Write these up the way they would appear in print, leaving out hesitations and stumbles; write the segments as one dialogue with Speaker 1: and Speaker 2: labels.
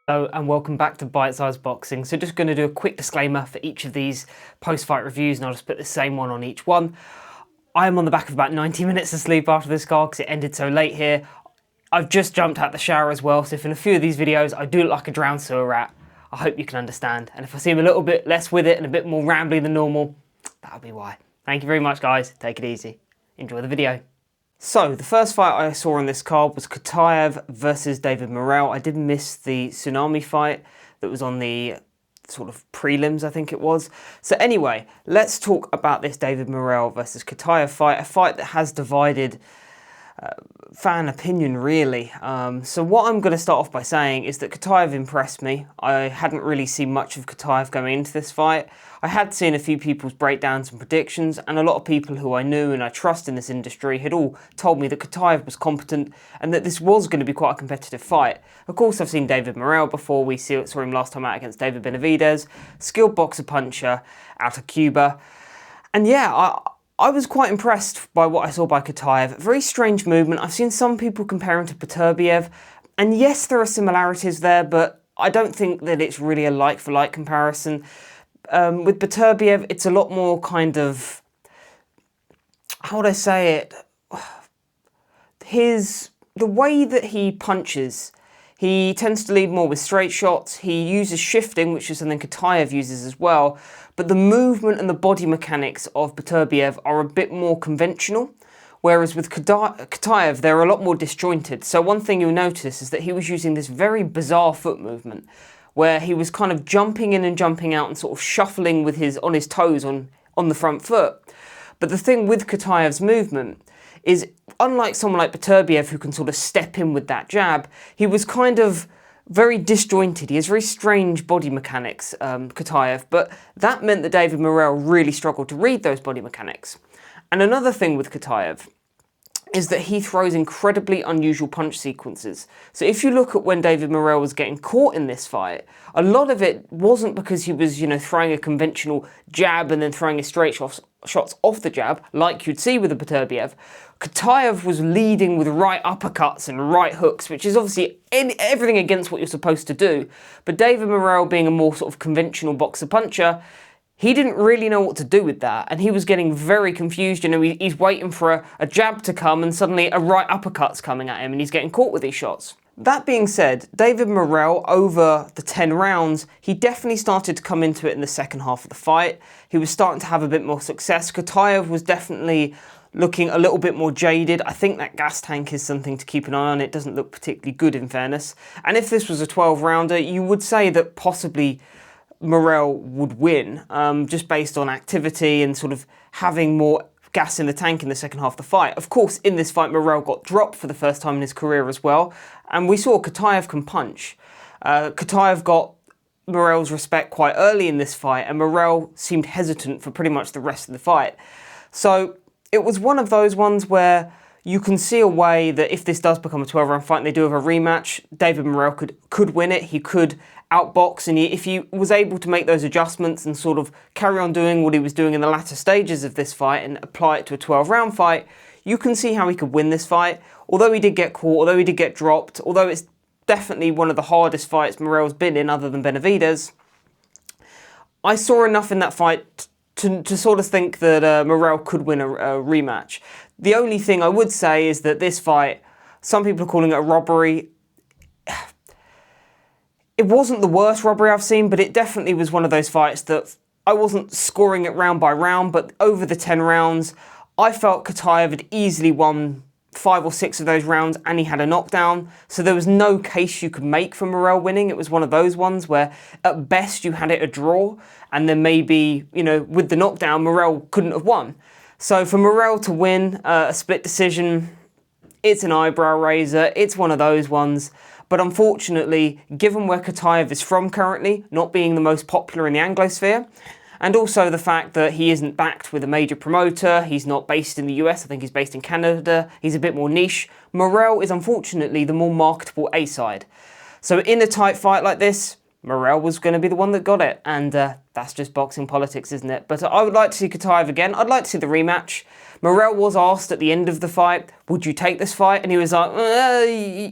Speaker 1: Hello and welcome back to Bite Size Boxing. So just going to do a quick disclaimer for each of these post-fight reviews, and I'll just put the same one on each one. I'm on the back of about 90 minutes of sleep after this card because it ended so late here. I've just jumped out the shower as well, so if in a few of these videos I do look like a drowned sewer rat, I hope you can understand. And if I seem a little bit less with it and a bit more rambly than normal, that'll be why. Thank you very much, guys. Take it easy. Enjoy the video. So, the first fight I saw on this card was Khataev versus David Morrell. I did miss the Tsunami fight that was on the sort of prelims, I think it was. So anyway, let's talk about this David Morrell versus Khataev fight, a fight that has divided fan opinion, really. So what I'm going to start off by saying is that Khataev impressed me. I hadn't really seen much of Khataev going into this fight. I had seen a few people's breakdowns and predictions, and a lot of people who I knew and I trust in this industry had all told me that Khataev was competent and that this was going to be quite a competitive fight. Of course, I've seen David Morrell before. We saw him last time out against David Benavidez, skilled boxer puncher out of Cuba. And yeah, I was quite impressed by what I saw by Khataev. Very strange movement. I've seen some people compare him to Beterbiev, and yes, there are similarities there, but I don't think that it's really a like-for-like comparison. With Beterbiev, it's a lot more kind of, how would I say it? The way that he punches, he tends to lead more with straight shots. He uses shifting, which is something Khataev uses as well. But the movement and the body mechanics of Beterbiev are a bit more conventional, whereas with Khataev, they're a lot more disjointed. So one thing you'll notice is that he was using this very bizarre foot movement, where he was kind of jumping in and jumping out and sort of shuffling with on his toes on the front foot. But the thing with Khataev's movement is, unlike someone like Beterbiev who can sort of step in with that jab, he was kind of very disjointed. He has very strange body mechanics, Khataev, but that meant that David Morrell really struggled to read those body mechanics. And another thing with Khataev is that he throws incredibly unusual punch sequences. So if you look at when David Morrell was getting caught in this fight, a lot of it wasn't because he was, throwing a conventional jab and then throwing his straight shots off the jab, like you'd see with a Beterbiev. Khataev was leading with right uppercuts and right hooks, which is obviously everything against what you're supposed to do. But David Morrell, being a more sort of conventional boxer puncher, he didn't really know what to do with that, and he was getting very confused. He's waiting for a jab to come, and suddenly a right uppercut's coming at him, and he's getting caught with these shots. That being said, David Morrell, over the 10 rounds, he definitely started to come into it in the second half of the fight. He was starting to have a bit more success. Khataev was definitely looking a little bit more jaded. I think that gas tank is something to keep an eye on. It doesn't look particularly good, in fairness. And if this was a 12-rounder, you would say that possibly Morrell would win, just based on activity and sort of having more gas in the tank in the second half of the fight. Of course, in this fight, Morrell got dropped for the first time in his career as well, and we saw Khataev can punch. Khataev got Morrell's respect quite early in this fight, and Morrell seemed hesitant for pretty much the rest of the fight. So it was one of those ones where you can see a way that if this does become a 12-round fight and they do have a rematch, David Morrell could win it. He could outbox, and if he was able to make those adjustments and sort of carry on doing what he was doing in the latter stages of this fight and apply it to a 12-round fight, you can see how he could win this fight. Although he did get caught, although he did get dropped, although it's definitely one of the hardest fights Morrell's been in other than Benavidez, I saw enough in that fight to sort of think that Morrell could win a rematch. The only thing I would say is that this fight, some people are calling it a robbery. It wasn't the worst robbery I've seen, but it definitely was one of those fights that I wasn't scoring it round by round, but over the 10 rounds, I felt Khataev had easily won 5 or 6 of those rounds, and he had a knockdown, so there was no case you could make for Morrell winning. It was one of those ones where at best you had it a draw, and then maybe, with the knockdown, Morrell couldn't have won. So for Morrell to win a split decision, it's an eyebrow raiser. It's one of those ones. But unfortunately, given where Khataev is from currently, not being the most popular in the Anglosphere, and also the fact that he isn't backed with a major promoter, he's not based in the US, I think he's based in Canada, he's a bit more niche, Morrell is unfortunately the more marketable A-side. So in a tight fight like this, Morrell was going to be the one that got it, and that's just boxing politics, isn't it? But I would like to see Khataev again. I'd like to see the rematch. Morrell was asked at the end of the fight, would you take this fight? And he was like,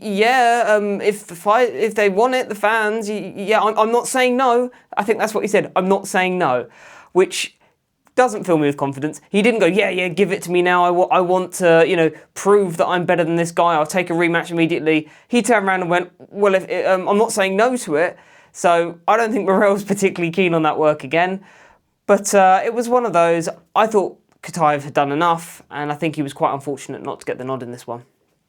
Speaker 1: yeah, if they want it, the fans, yeah, I'm not saying no. I think that's what he said, I'm not saying no, which doesn't fill me with confidence. He didn't go, yeah, give it to me now. I want to, prove that I'm better than this guy. I'll take a rematch immediately. He turned around and went, well, if I'm not saying no to it. So I don't think Morrell's particularly keen on that work again. But it was one of those. I thought Khataev had done enough, and I think he was quite unfortunate not to get the nod in this one.